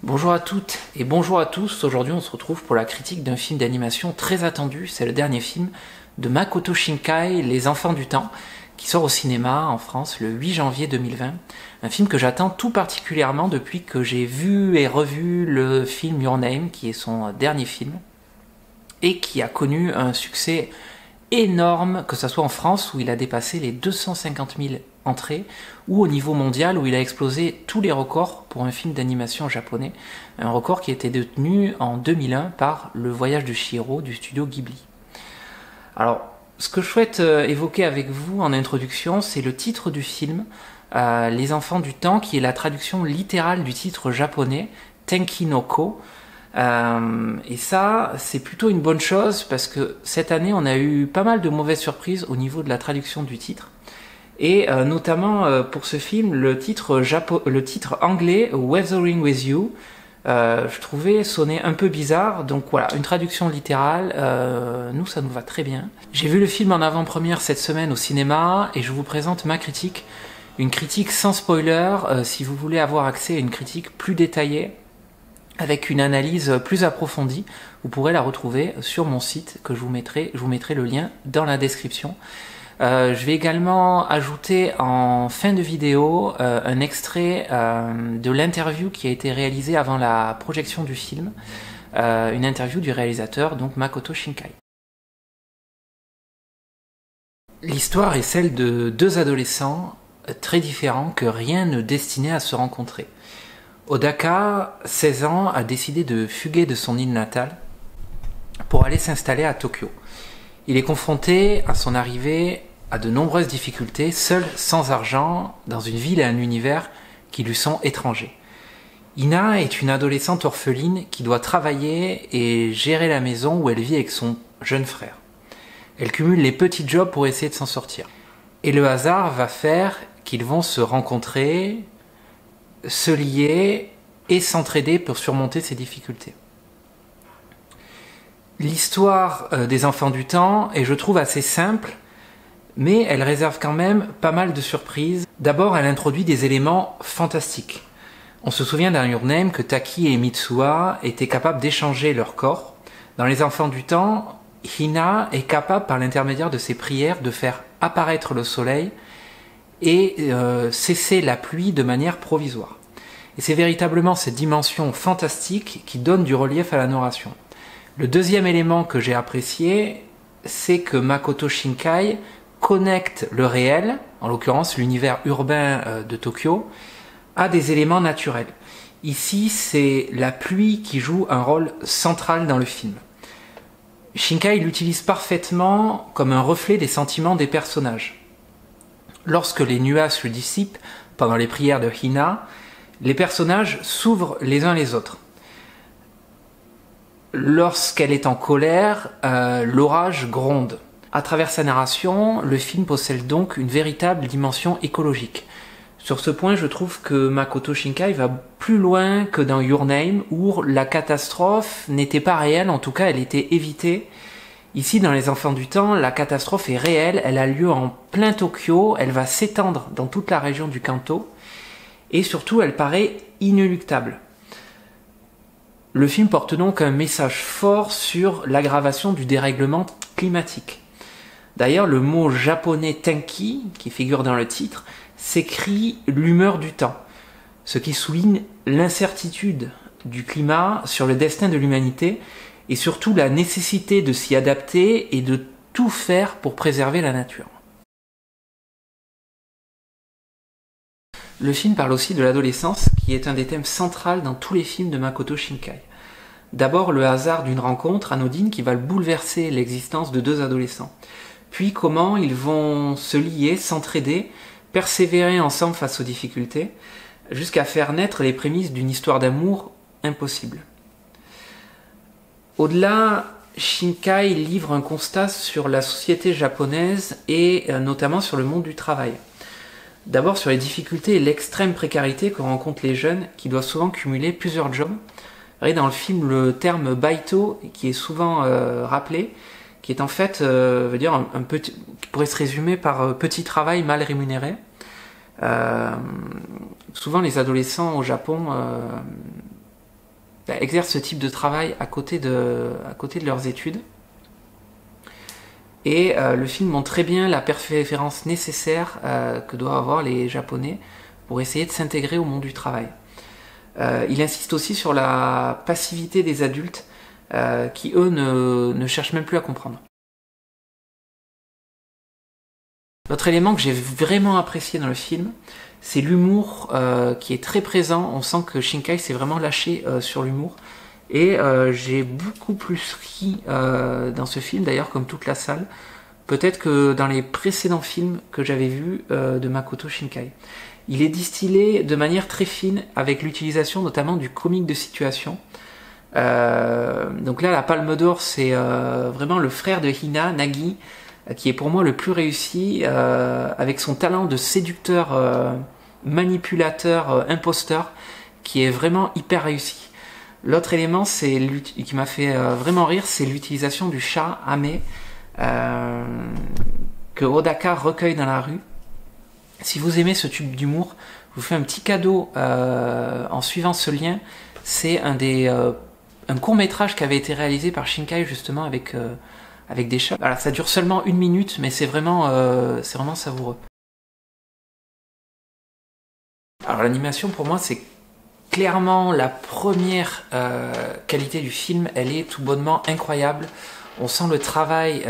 Bonjour à toutes et bonjour à tous. Aujourd'hui, on se retrouve pour la critique d'un film d'animation très attendu. C'est le dernier film de Makoto Shinkai, Les Enfants du Temps, qui sort au cinéma en France le 8 janvier 2020. Un film que j'attends tout particulièrement depuis que j'ai vu et revu le film Your Name, qui est son dernier film, et qui a connu un succès énorme, que ce soit en France où il a dépassé les 250 000 entrées, ou au niveau mondial où il a explosé tous les records pour un film d'animation japonais, un record qui était détenu en 2001 par Le Voyage de Chihiro du studio Ghibli. Alors, ce que je souhaite évoquer avec vous en introduction, c'est le titre du film, Les Enfants du Temps, qui est la traduction littérale du titre japonais, Tenki no Ko. Et ça, c'est plutôt une bonne chose parce que cette année, on a eu pas mal de mauvaises surprises au niveau de la traduction du titre. Et notamment pour ce film, le titre anglais Weathering with You, je trouvais sonner un peu bizarre. Donc voilà, une traduction littérale, nous ça nous va très bien. J'ai vu le film en avant-première cette semaine au cinéma et je vous présente ma critique. Une critique sans spoiler, si vous voulez avoir accès à une critique plus détaillée, avec une analyse plus approfondie, vous pourrez la retrouver sur mon site que je vous mettrai le lien dans la description. Je vais également ajouter en fin de vidéo un extrait de l'interview qui a été réalisée avant la projection du film, une interview du réalisateur, donc Makoto Shinkai. L'histoire est celle de deux adolescents très différents que rien ne destinait à se rencontrer. Odaka, 16 ans, a décidé de fuguer de son île natale pour aller s'installer à Tokyo. Il est confronté à son arrivée à de nombreuses difficultés, seul, sans argent, dans une ville et un univers qui lui sont étrangers. Ina est une adolescente orpheline qui doit travailler et gérer la maison où elle vit avec son jeune frère. Elle cumule les petits jobs pour essayer de s'en sortir. Et le hasard va faire qu'ils vont se rencontrer, se lier et s'entraider pour surmonter ces difficultés. L'histoire des Enfants du Temps est, je trouve, assez simple, mais elle réserve quand même pas mal de surprises. D'abord, elle introduit des éléments fantastiques. On se souvient dans Your Name que Taki et Mitsuha étaient capables d'échanger leur corps. Dans Les Enfants du Temps, Hina est capable, par l'intermédiaire de ses prières, de faire apparaître le soleil et cesser la pluie de manière provisoire. Et c'est véritablement cette dimension fantastique qui donne du relief à la narration. Le deuxième élément que j'ai apprécié, c'est que Makoto Shinkai connecte le réel, en l'occurrence l'univers urbain de Tokyo, à des éléments naturels. Ici, c'est la pluie qui joue un rôle central dans le film. Shinkai l'utilise parfaitement comme un reflet des sentiments des personnages. Lorsque les nuages se dissipent pendant les prières de Hina, les personnages s'ouvrent les uns les autres. Lorsqu'elle est en colère, l'orage gronde. À travers sa narration, le film possède donc une véritable dimension écologique. Sur ce point, je trouve que Makoto Shinkai va plus loin que dans Your Name, où la catastrophe n'était pas réelle, en tout cas elle était évitée. Ici, dans Les Enfants du Temps, la catastrophe est réelle, elle a lieu en plein Tokyo, elle va s'étendre dans toute la région du Kanto, et surtout elle paraît inéluctable. Le film porte donc un message fort sur l'aggravation du dérèglement climatique. D'ailleurs, le mot japonais tenki, qui figure dans le titre, s'écrit l'humeur du temps, ce qui souligne l'incertitude du climat sur le destin de l'humanité et surtout la nécessité de s'y adapter et de tout faire pour préserver la nature. Le film parle aussi de l'adolescence, qui est un des thèmes centraux dans tous les films de Makoto Shinkai. D'abord le hasard d'une rencontre anodine qui va bouleverser l'existence de deux adolescents. Puis comment ils vont se lier, s'entraider, persévérer ensemble face aux difficultés, jusqu'à faire naître les prémices d'une histoire d'amour impossible. Au-delà, Shinkai livre un constat sur la société japonaise et notamment sur le monde du travail. D'abord sur les difficultés et l'extrême précarité que rencontrent les jeunes qui doivent souvent cumuler plusieurs jobs. Vous voyez, dans le film, le terme baito, qui est souvent rappelé, qui est en fait, veut dire un petit, qui pourrait se résumer par petit travail mal rémunéré. Souvent les adolescents au Japon exercent ce type de travail à côté de leurs études. Et le film montre très bien la persévérance nécessaire que doivent avoir les Japonais pour essayer de s'intégrer au monde du travail. Il insiste aussi sur la passivité des adultes qui, eux, ne cherchent même plus à comprendre. L'autre élément que j'ai vraiment apprécié dans le film, c'est l'humour qui est très présent. On sent que Shinkai s'est vraiment lâché sur l'humour. Et j'ai beaucoup plus ri dans ce film, d'ailleurs comme toute la salle, peut-être que dans les précédents films que j'avais vus de Makoto Shinkai. Il est distillé de manière très fine, avec l'utilisation notamment du comique de situation. Donc là, la Palme d'Or, c'est vraiment le frère de Hina, Nagi, qui est pour moi le plus réussi, avec son talent de séducteur, manipulateur, imposteur, qui est vraiment hyper réussi. L'autre élément qui m'a fait vraiment rire, c'est l'utilisation du chat Ame que Odaka recueille dans la rue. Si vous aimez ce type d'humour, je vous fais un petit cadeau en suivant ce lien. C'est un court-métrage qui avait été réalisé par Shinkai justement avec des chats. Alors, ça dure seulement 1 minute, mais c'est vraiment savoureux. Alors l'animation pour moi c'est clairement la première qualité du film. Elle est tout bonnement incroyable. On sent le travail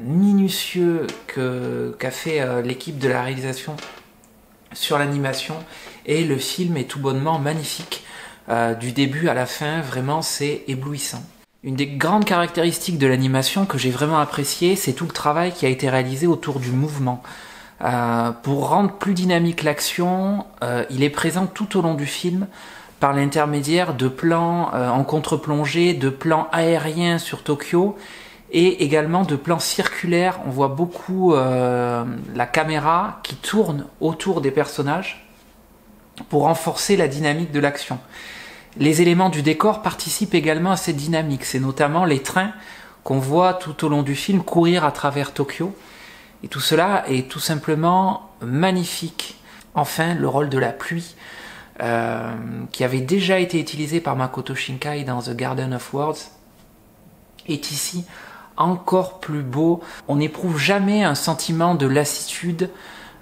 minutieux qu'a fait l'équipe de la réalisation sur l'animation, et le film est tout bonnement magnifique. Du début à la fin, vraiment c'est éblouissant. Une des grandes caractéristiques de l'animation que j'ai vraiment apprécié, c'est tout le travail qui a été réalisé autour du mouvement. Pour rendre plus dynamique l'action, il est présent tout au long du film par l'intermédiaire de plans en contre-plongée, de plans aériens sur Tokyo et également de plans circulaires. On voit beaucoup la caméra qui tourne autour des personnages pour renforcer la dynamique de l'action. Les éléments du décor participent également à cette dynamique. C'est notamment les trains qu'on voit tout au long du film courir à travers Tokyo. Et tout cela est tout simplement magnifique. Enfin, le rôle de la pluie, qui avait déjà été utilisé par Makoto Shinkai dans The Garden of Words, est ici encore plus beau. On n'éprouve jamais un sentiment de lassitude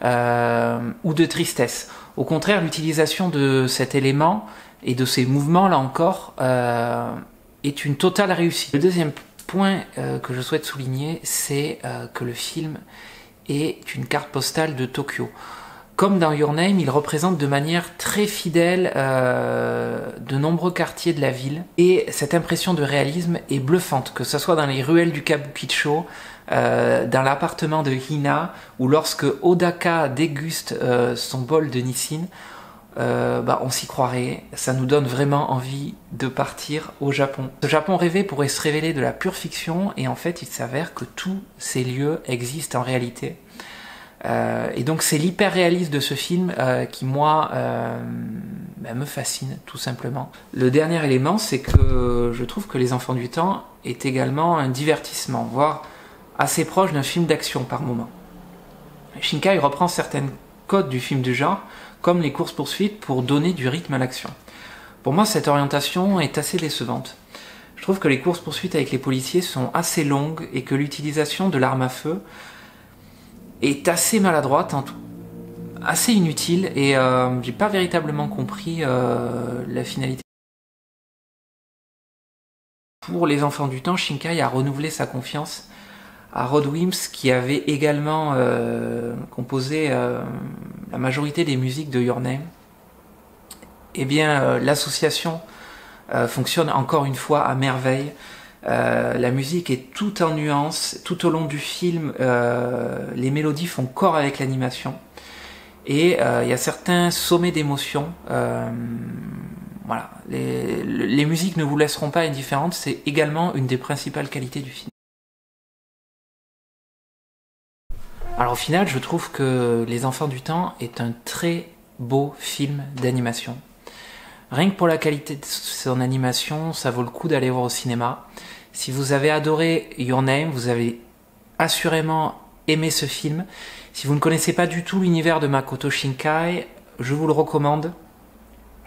ou de tristesse. Au contraire, l'utilisation de cet élément et de ces mouvements, là encore, est une totale réussite. Le deuxième point que je souhaite souligner, c'est que le film est une carte postale de Tokyo. Comme dans Your Name, il représente de manière très fidèle de nombreux quartiers de la ville. Et cette impression de réalisme est bluffante, que ce soit dans les ruelles du Kabukicho, dans l'appartement de Hina, ou lorsque Odaka déguste son bol de Nissin, on s'y croirait. Ça nous donne vraiment envie de partir au Japon. Ce Japon rêvé pourrait se révéler de la pure fiction, et en fait il s'avère que tous ces lieux existent en réalité. Et donc c'est l'hyper-réalisme de ce film qui moi me fascine tout simplement. Le dernier élément, c'est que je trouve que Les Enfants du Temps est également un divertissement, voire assez proche d'un film d'action par moment. Shinkai reprend certaines codes du film du genre, comme les courses-poursuites, pour donner du rythme à l'action. Pour moi, cette orientation est assez décevante. Je trouve que les courses-poursuites avec les policiers sont assez longues et que l'utilisation de l'arme à feu est assez maladroite, assez inutile, et j'ai pas véritablement compris la finalité. Pour Les Enfants du Temps, Shinkai a renouvelé sa confiance à Rod Wims, qui avait également composé la majorité des musiques de Your Name. Eh bien, l'association fonctionne encore une fois à merveille. La musique est toute en nuances, tout au long du film, les mélodies font corps avec l'animation, et il y a certains sommets d'émotion. Voilà, les musiques ne vous laisseront pas indifférentes, c'est également une des principales qualités du film. Alors au final, je trouve que Les Enfants du Temps est un très beau film d'animation. Rien que pour la qualité de son animation, ça vaut le coup d'aller voir au cinéma. Si vous avez adoré Your Name, vous avez assurément aimé ce film. Si vous ne connaissez pas du tout l'univers de Makoto Shinkai, je vous le recommande.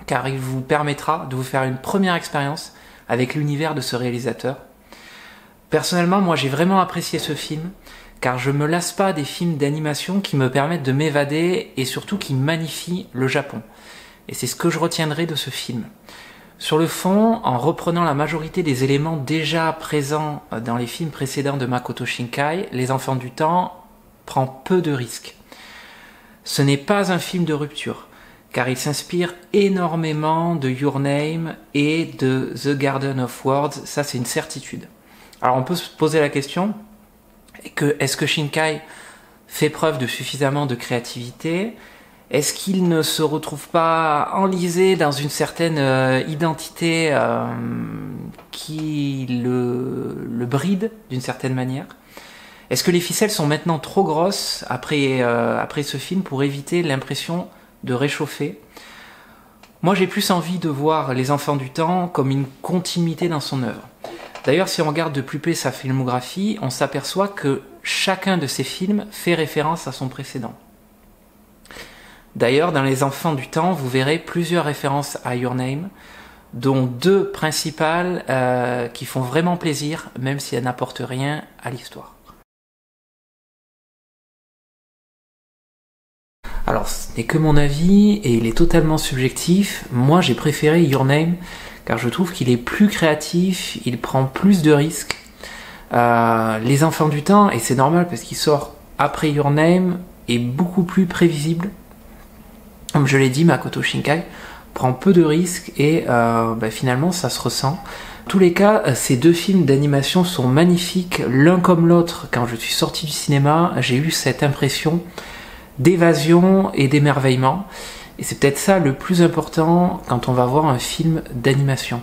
car il vous permettra de vous faire une première expérience avec l'univers de ce réalisateur. Personnellement, moi j'ai vraiment apprécié ce film, car je me lasse pas des films d'animation qui me permettent de m'évader et surtout qui magnifient le Japon. Et c'est ce que je retiendrai de ce film. Sur le fond, en reprenant la majorité des éléments déjà présents dans les films précédents de Makoto Shinkai, Les Enfants du Temps prend peu de risques. Ce n'est pas un film de rupture, car il s'inspire énormément de Your Name et de The Garden of Words, ça c'est une certitude. Alors on peut se poser la question, est-ce que Shinkai fait preuve de suffisamment de créativité ? Est-ce qu'il ne se retrouve pas enlisé dans une certaine identité qui le bride d'une certaine manière ? Est-ce que les ficelles sont maintenant trop grosses après ce film pour éviter l'impression de réchauffer ? Moi j'ai plus envie de voir Les Enfants du Temps comme une continuité dans son œuvre. D'ailleurs, si on regarde de plus près sa filmographie, on s'aperçoit que chacun de ses films fait référence à son précédent. D'ailleurs, dans Les Enfants du Temps, vous verrez plusieurs références à Your Name, dont 2 principales qui font vraiment plaisir, même si elles n'apportent rien à l'histoire. Alors, ce n'est que mon avis, et il est totalement subjectif. Moi, j'ai préféré Your Name, car je trouve qu'il est plus créatif, il prend plus de risques. Les Enfants du Temps, et c'est normal parce qu'il sort après Your Name, est beaucoup plus prévisible. Comme je l'ai dit, Makoto Shinkai prend peu de risques et finalement ça se ressent. En tous les cas, ces 2 films d'animation sont magnifiques, l'un comme l'autre. Quand je suis sorti du cinéma, j'ai eu cette impression d'évasion et d'émerveillement. Et c'est peut-être ça le plus important quand on va voir un film d'animation.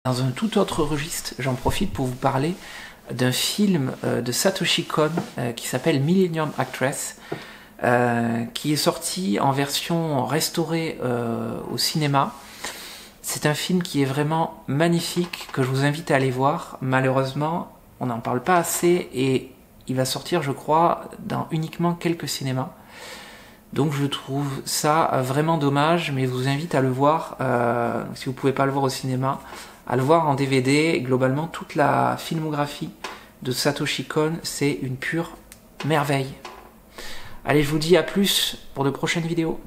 Dans un tout autre registre, j'en profite pour vous parler d'un film de Satoshi Kon qui s'appelle Millennium Actress, qui est sorti en version restaurée au cinéma. C'est un film qui est vraiment magnifique, que je vous invite à aller voir. Malheureusement, on n'en parle pas assez et il va sortir, je crois, dans uniquement quelques cinémas. Donc je trouve ça vraiment dommage, mais je vous invite à le voir, si vous ne pouvez pas le voir au cinéma, à le voir en DVD. Globalement, toute la filmographie de Satoshi Kon, c'est une pure merveille. Allez, je vous dis à plus pour de prochaines vidéos.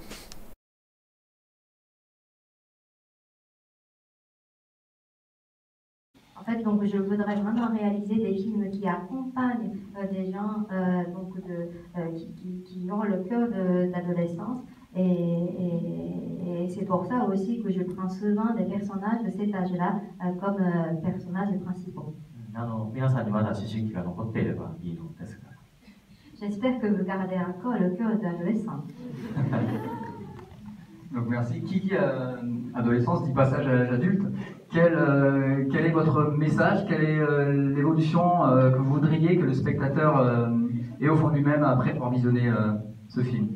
En fait, donc, je voudrais vraiment réaliser des films qui accompagnent des gens qui ont le cœur d'adolescence. Et c'est pour ça aussi que je prends souvent des personnages de cet âge-là comme personnages principaux. 皆さんにまだ思春期が残っていればいいのですが。 J'espère que vous gardez encore le cœur d'adolescent. Donc merci. Qui dit adolescence dit passage à l'âge adulte. Quel est votre message? Quelle est l'évolution que vous voudriez que le spectateur ait au fond de lui-même après avoir visionné ce film?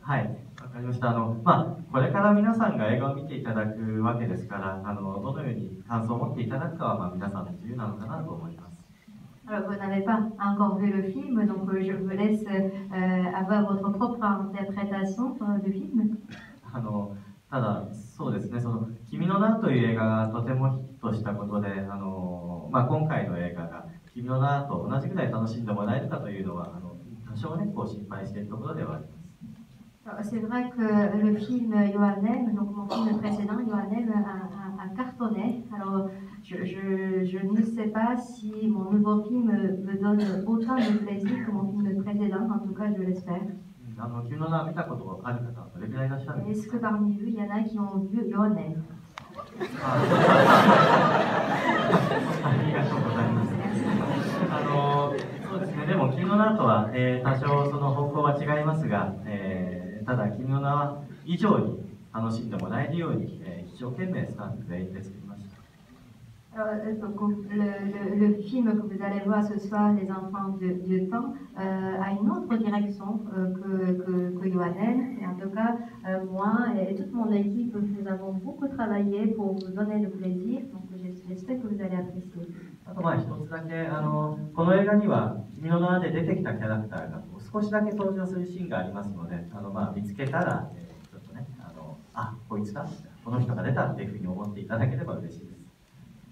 はい、わかりました。これから皆さんが映画を見ていただくわけですから、どのように感想を持っていただくかは、皆さんの自由なのかなと思います。 Alors, vous n'avez pas encore vu le film, donc je vous laisse avoir votre propre interprétation du film. ただ、そうですね、君の名という映画がとてもヒットしたことで、今回の映画が君の名と同じぐらい楽しんでもらえるかというのは、多少ね、心配しているところではあります。 C'est vrai que le film Your Name, donc mon film précédent, Your Name, a cartonné. Alors, je ne sais pas si mon nouveau film me donne autant de plaisir que mon film précédent. En tout cas, je l'espère. Est-ce que parmi vous, il y en a qui ont vu Your Name? そうですね。でも君の名とは、多少その方向は違いますが、ただ君の名以上に楽しんでもらえるように、一生懸命スタッフ全員で作りました。Le film que vous allez voir ce soir, Les Enfants du Temps, a une autre direction que Yohann. Et en tout cas, moi et toute mon équipe, nous avons beaucoup travaillé pour vous donner le plaisir. Donc j'espère que vous allez apprécier. あと一つだけこの映画には君の名はで出てきたキャラクターが少しだけ登場するシーンがありますので見つけたら、ちょっとねこいつだこの人が出たっていうふうに思っていただければ嬉しいです。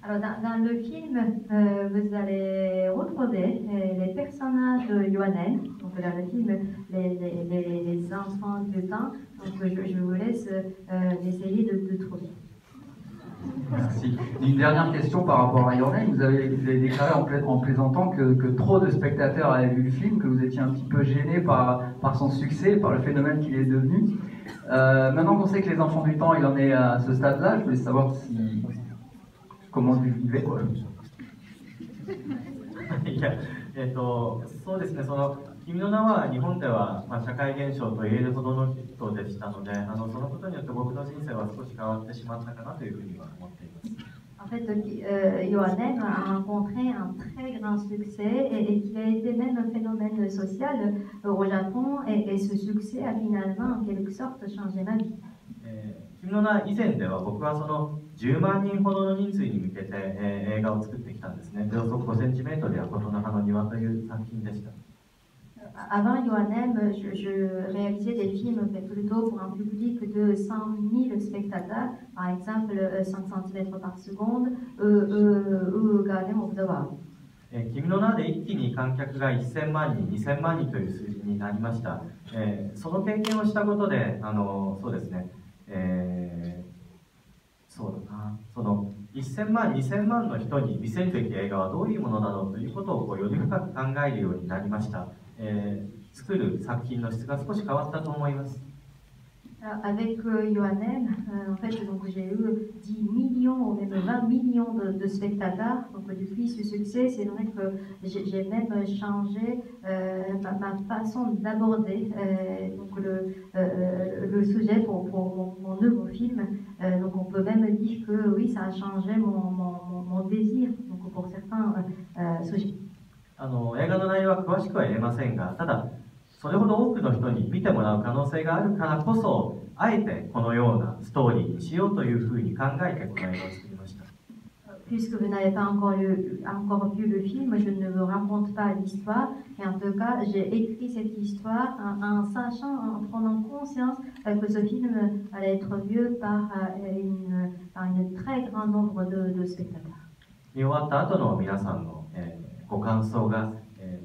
Alors dans le film, vous allez retrouver les personnages de Yohanen, donc dans le film les enfants du temps, donc je vous laisse essayer de trouver. Merci. Une dernière question par rapport à Yohanen, vous avez déclaré en plaisantant que trop de spectateurs avaient vu le film, que vous étiez un petit peu gêné par son succès, par le phénomène qu'il est devenu. Maintenant qu'on sait que les enfants du temps, il en est à ce stade-là, je voulais savoir comment vous vivez quoi. いや、そうですね、君の名は日本では、社会現象と言えるほどのヒットでしたので、そのことによって僕の人生は少し変わってしまったかなというふうには思っています。En fait, Yohanen a rencontré un très grand succès et qui a été même un phénomène social au Japon et ce succès a finalement en quelque sorte changé ma vie. 君の名以前では僕は10万人ほどの人数に向けて、映画を作ってきたんですね。秒速5センチメートルや琴の葉の庭という作品でした。Avant Yohanem, je réalisais des films plutôt pour un public de 100 000 spectateurs, par exemple 5 cm par seconde, ou Garden of the World. 君の名で一気に観客が1000万人、2000万人という数字になりました。その経験をしたことで、そうですね、そうだな、1000万、2000万の人に見せるべき映画はどういうものだろうということをより深く考えるようになりました。作る作品の質が少し変わったと思います。Avec Yohanem, en fait, donc j'ai eu 10 millions ou même 20 millions de spectateurs. Donc depuis ce succès, c'est vrai que j'ai même changé ma façon d'aborder donc le sujet pour mon nouveau film. Donc on peut même dire que oui, ça a changé mon désir donc pour certains sujets. 映画の内容は詳しくは言えませんが、ただそれほど多くの人に見てもらう可能性があるからこそ、あえてこのようなストーリーにしようというふうに考えてこの映画を作りました。Puisque vous n'avez pas encore vu le film, je ne vous raconte pas l'histoire. Et en tout cas, j'ai écrit cette histoire en sachant, en prenant conscience que ce film allait être vu par une très grand nombre de spectateurs. 見終わった後の皆さんの、ご感想が、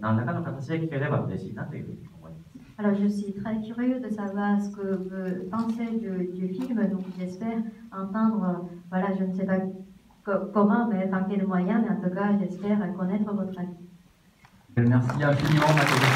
何らかの形で聞ければ嬉しいなというふうに思います。Alors je suis très curieux de savoir ce que vous pensez du film, donc j'espère entendre, voilà, je ne sais pas comment, mais par quel moyen, mais en tout cas j'espère connaître votre avis. Merci infiniment, Mathilde.